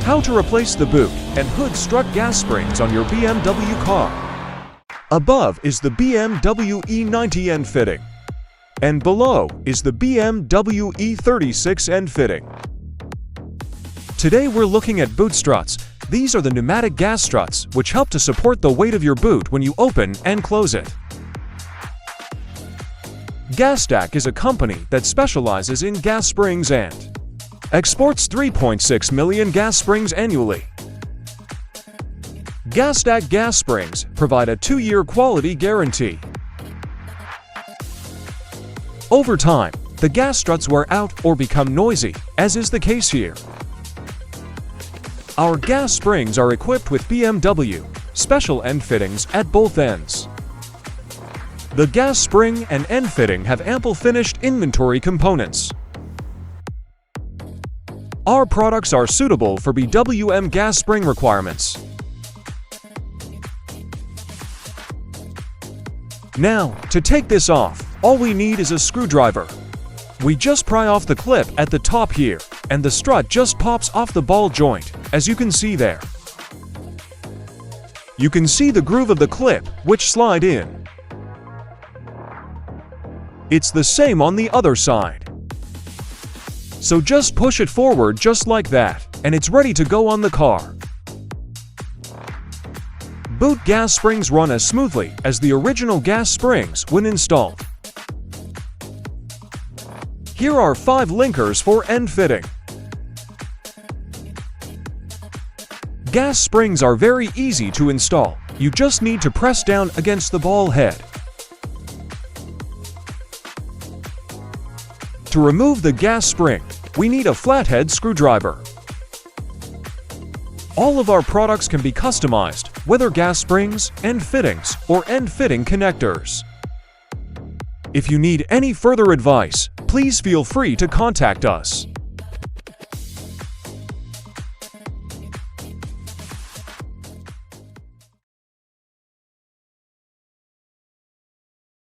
How to replace the boot and hood strut gas springs on your BMW car. Above is the BMW E90 end fitting, and below is the BMW E36 end fitting. Today we're looking at boot struts. These are the pneumatic gas struts which help to support the weight of your boot when you open and close it. GasStack is a company that specializes in gas springs and exports 3.6 million gas springs annually. GasStack gas springs provide a 2-year quality guarantee. Over time, the gas struts wear out or become noisy, as is the case here. Our gas springs are equipped with BMW special end fittings at both ends. The gas spring and end fitting have ample finished inventory components. Our products are suitable for BWM gas spring requirements. Now, to take this off, all we need is a screwdriver. We just pry off the clip at the top here, and the strut just pops off the ball joint, as you can see there. You can see the groove of the clip, which slide in. It's the same on the other side. So just push it forward just like that, and it's ready to go on the car. Boot gas springs run as smoothly as the original gas springs when installed. Here are 5 linkers for end fitting. Gas springs are very easy to install. You just need to press down against the ball head. To remove the gas spring, we need a flathead screwdriver. All of our products can be customized, whether gas springs, end fittings, or end fitting connectors. If you need any further advice, please feel free to contact us.